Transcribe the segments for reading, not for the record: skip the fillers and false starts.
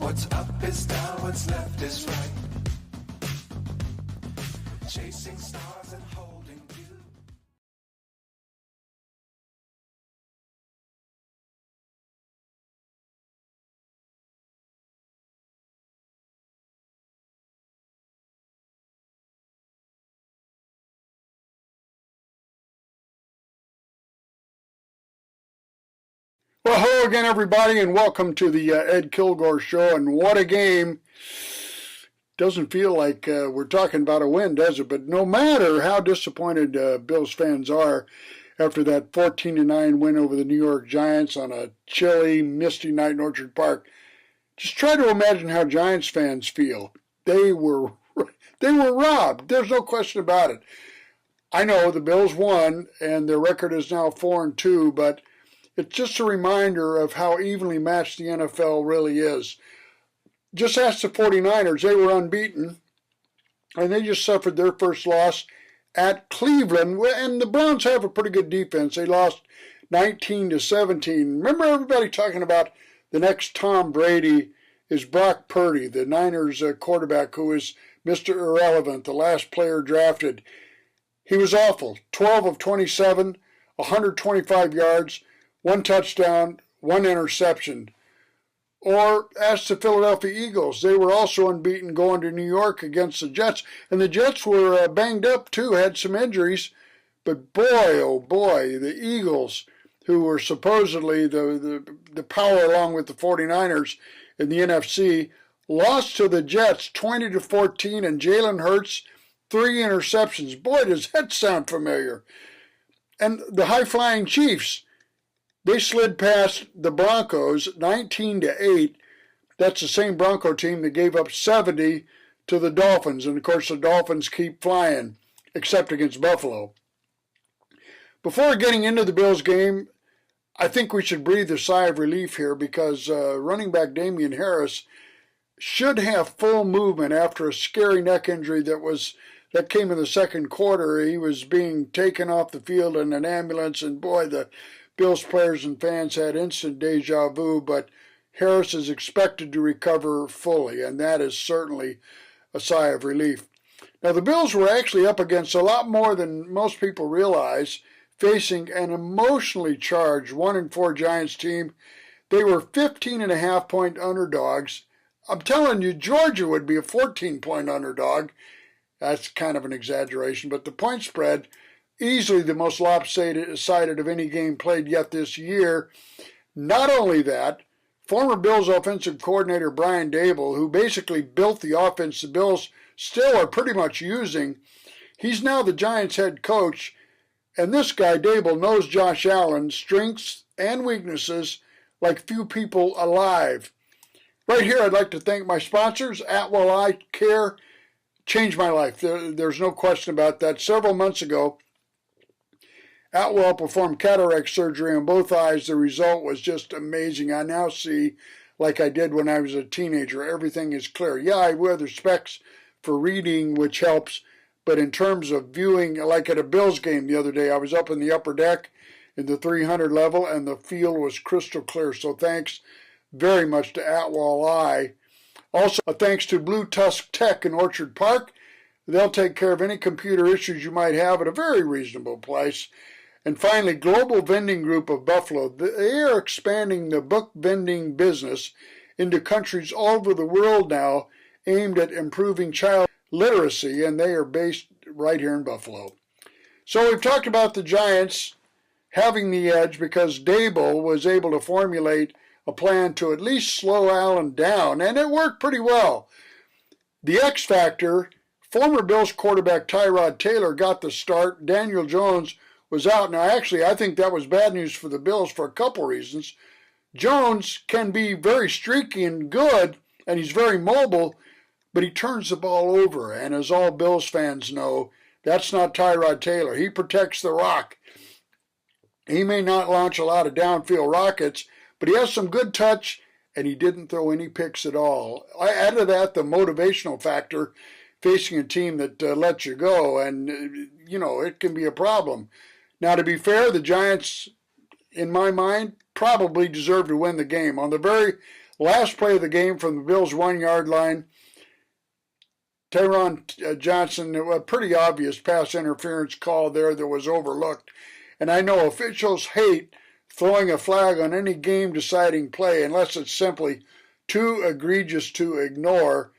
What's up is down, what's left is right. Chasing stars and holding you. Well, hello again, everybody, and welcome to the Ed Kilgore Show. And what a game. Doesn't feel like we're talking about a win, does it? But no matter how disappointed Bills fans are after that 14-9 win over the New York Giants on a chilly, misty night in Orchard Park, just try to imagine how Giants fans feel. They were robbed. There's no question about it. I know the Bills won, and their record is now 4-2, but it's just a reminder of how evenly matched the NFL really is. Just ask the 49ers. They were unbeaten, and they just suffered their first loss at Cleveland. And the Browns have a pretty good defense. They lost 19-17. Remember everybody talking about the next Tom Brady is Brock Purdy, the Niners quarterback who is Mr. Irrelevant, the last player drafted. He was awful. 12 of 27, 125 yards, 1 touchdown, 1 interception. Or ask the Philadelphia Eagles. They were also unbeaten going to New York against the Jets. And the Jets were banged up too, had some injuries. But boy, oh boy, the Eagles, who were supposedly the power along with the 49ers in the NFC, lost to the Jets 20-14, and Jalen Hurts, 3 interceptions. Boy, does that sound familiar. And the high-flying Chiefs, they slid past the Broncos 19-8. That's the same Bronco team that gave up 70 to the Dolphins. And, of course, the Dolphins keep flying, except against Buffalo. Before getting into the Bills game, I think we should breathe a sigh of relief here because running back Damian Harris should have full movement after a scary neck injury that came in the second quarter. He was being taken off the field in an ambulance, and boy, the Bills players and fans had instant deja vu, but Harris is expected to recover fully, and that is certainly a sigh of relief. Now, the Bills were actually up against a lot more than most people realize, facing an emotionally charged 1-4 Giants team. They were 15.5-point underdogs. I'm telling you, Georgia would be a 14-point underdog. That's kind of an exaggeration, but the point spread, easily the most lopsided of any game played yet this year. Not only that, former Bills offensive coordinator Brian Daboll, who basically built the offense the Bills still are pretty much using, he's now the Giants head coach. And this guy, Daboll, knows Josh Allen's strengths and weaknesses like few people alive. Right here, I'd like to thank my sponsors. Atwell Eye Care changed my life. There's no question about that. Several months ago, Atwell performed cataract surgery on both eyes. The result was just amazing. I now see like I did when I was a teenager. Everything is clear. Yeah, I wear the specs for reading, which helps. But in terms of viewing, like at a Bills game the other day, I was up in the upper deck in the 300 level, and the field was crystal clear. So thanks very much to Atwell Eye. Also, a thanks to Blue Tusk Tech in Orchard Park. They'll take care of any computer issues you might have at a very reasonable price. And finally, Global Vending Group of Buffalo. They are expanding the book vending business into countries all over the world now, aimed at improving child literacy, and they are based right here in Buffalo. So we've talked about the Giants having the edge because Daboll was able to formulate a plan to at least slow Allen down, and it worked pretty well. The X factor, former Bills quarterback Tyrod Taylor got the start. Daniel Jones was out. Now, actually, I think that was bad news for the Bills for a couple reasons. Jones can be very streaky and good, and he's very mobile, but he turns the ball over, and as all Bills fans know, that's not Tyrod Taylor. He protects the rock. He may not launch a lot of downfield rockets, but he has some good touch, and he didn't throw any picks at all. I add to that the motivational factor, facing a team that lets you go, and, it can be a problem. Now, to be fair, the Giants, in my mind, probably deserve to win the game. On the very Last play of the game from the Bills' 1-yard line, Tyron Johnson, a pretty obvious pass interference call there that was overlooked. And I know officials hate throwing a flag on any game-deciding play unless it's simply too egregious to ignore.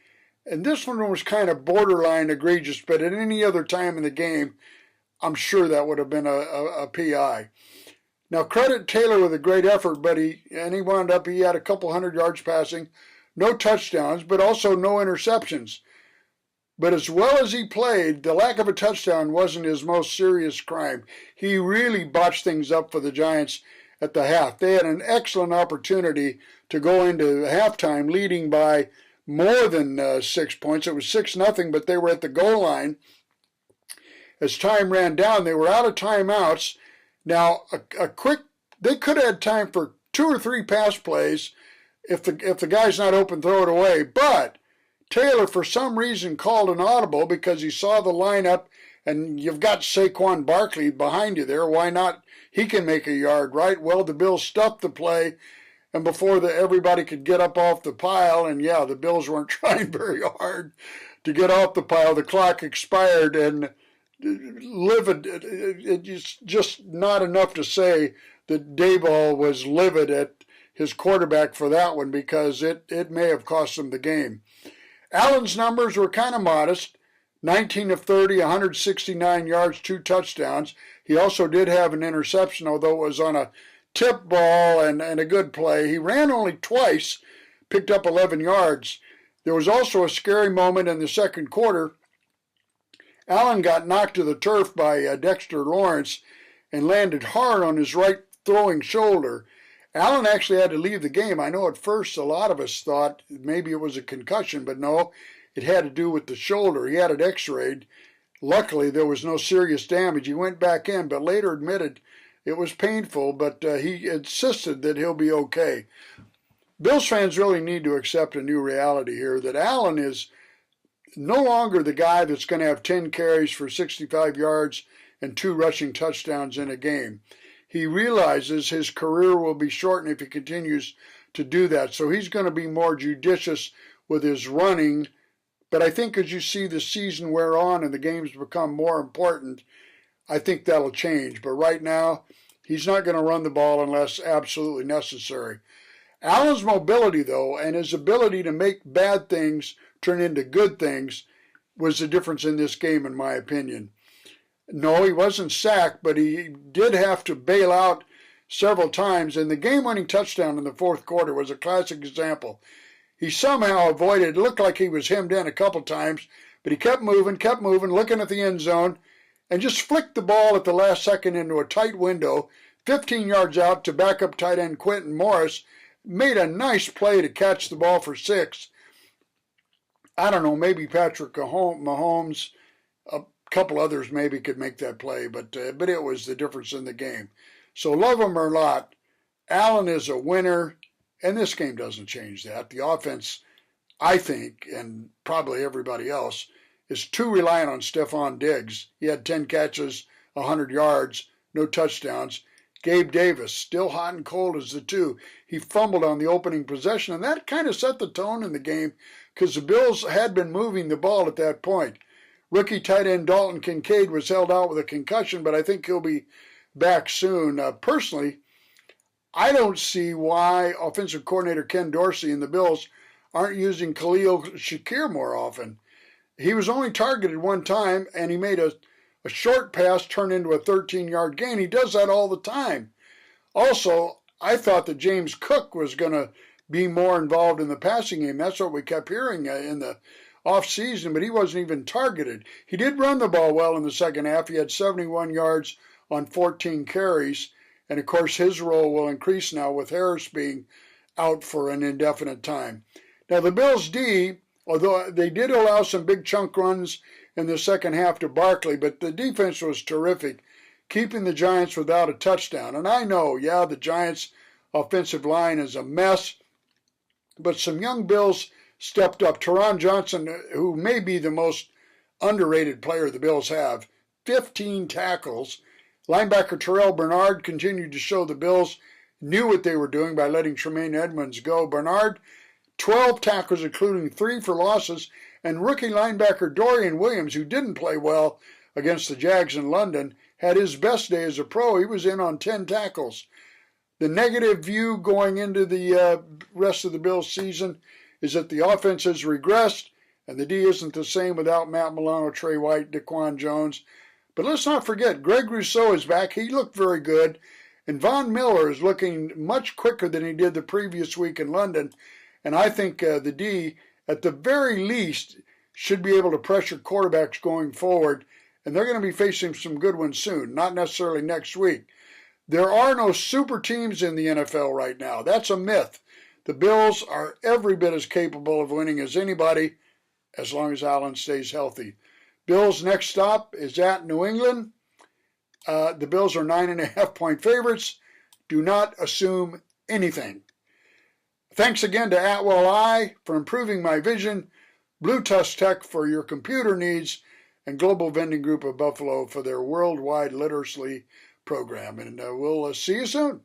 And this one was kind of borderline egregious, but at any other time in the game, I'm sure that would have been a PI. Now, credit Taylor with a great effort, but he had a couple hundred yards passing, no touchdowns, but also no interceptions. But as well as he played, the lack of a touchdown wasn't his most serious crime. He really botched things up for the Giants at the half. They had an excellent opportunity to go into halftime leading by more than 6 points. It was 6-0, but they were at the goal line. As time ran down, they were out of timeouts. Now, they could have had time for 2 or 3 pass plays. If the guy's not open, throw it away. But Taylor, for some reason, called an audible because he saw the lineup, and you've got Saquon Barkley behind you there. Why not? He can make a yard, right? Well, the Bills stuffed the play, and before everybody could get up off the pile, and yeah, the Bills weren't trying very hard to get off the pile, the clock expired, and livid. It's just not enough to say that Daboll was livid at his quarterback for that one because it may have cost him the game. Allen's numbers were kind of modest, 19 of 30, 169 yards, 2 touchdowns. He also did have an interception, although it was on a tip ball and a good play. He ran only twice, picked up 11 yards. There was also a scary moment in the second quarter. Allen got knocked to the turf by Dexter Lawrence and landed hard on his right throwing shoulder. Allen actually had to leave the game. I know at first a lot of us thought maybe it was a concussion, but no, it had to do with the shoulder. He had it x-rayed. Luckily, there was no serious damage. He went back in, but later admitted it was painful, but he insisted that he'll be okay. Bills fans really need to accept a new reality here, that Allen is no longer the guy that's going to have 10 carries for 65 yards and 2 rushing touchdowns in a game. He realizes his career will be shortened if he continues to do that. So he's going to be more judicious with his running. But I think as you see the season wear on and the games become more important, I think that'll change. But right now, he's not going to run the ball unless absolutely necessary. Allen's mobility, though, and his ability to make bad things turn into good things was the difference in this game, in my opinion. No, he wasn't sacked, but he did have to bail out several times, and the game-winning touchdown in the fourth quarter was a classic example. He somehow avoided, it looked like he was hemmed in a couple times, but he kept moving, looking at the end zone, and just flicked the ball at the last second into a tight window, 15 yards out to backup tight end Quentin Morris, made a nice play to catch the ball for 6. I don't know, maybe Patrick Mahomes, a couple others maybe could make that play, but it was the difference in the game. So love him or not, Allen is a winner, and this game doesn't change that. The offense, I think, and probably everybody else, is too reliant on Stephon Diggs. He had 10 catches, 100 yards, no touchdowns. Gabe Davis, still hot and cold as the two. He fumbled on the opening possession, and that kind of set the tone in the game because the Bills had been moving the ball at that point. Rookie tight end Dalton Kincaid was held out with a concussion, but I think he'll be back soon. Personally, I don't see why offensive coordinator Ken Dorsey and the Bills aren't using Khalil Shakir more often. He was only targeted one time, and he made a short pass turn into a 13-yard gain. He does that all the time. Also, I thought that James Cook was going to be more involved in the passing game. That's what we kept hearing in the offseason, but he wasn't even targeted. He did run the ball well in the second half. He had 71 yards on 14 carries, and of course his role will increase now with Harris being out for an indefinite time. Now the Bills' D, although they did allow some big chunk runs in the second half to Barkley, but the defense was terrific, keeping the Giants without a touchdown. And I know, the Giants' offensive line is a mess, but some young Bills stepped up. Tyron Johnson, who may be the most underrated player the Bills have, 15 tackles. Linebacker Terrell Bernard continued to show the Bills knew what they were doing by letting Tremaine Edmonds go. Bernard, 12 tackles, including 3 for losses, and rookie linebacker Dorian Williams, who didn't play well against the Jags in London, had his best day as a pro. He was in on 10 tackles. The negative view going into the rest of the Bills season is that the offense has regressed, and the D isn't the same without Matt Milano, Trey White, Daquan Jones. But let's not forget, Greg Rousseau is back. He looked very good. And Von Miller is looking much quicker than he did the previous week in London. And I think the D, at the very least, should be able to pressure quarterbacks going forward. And they're going to be facing some good ones soon, not necessarily next week. There are no super teams in the NFL right now. That's a myth. The Bills are every bit as capable of winning as anybody, as long as Allen stays healthy. Bills' next stop is at New England. The Bills are 9.5-point favorites. Do not assume anything. Thanks again to Atwell Eye for improving my vision, Blue Tusk Tech for your computer needs, and Global Vending Group of Buffalo for their worldwide literacy program. And we'll see you soon.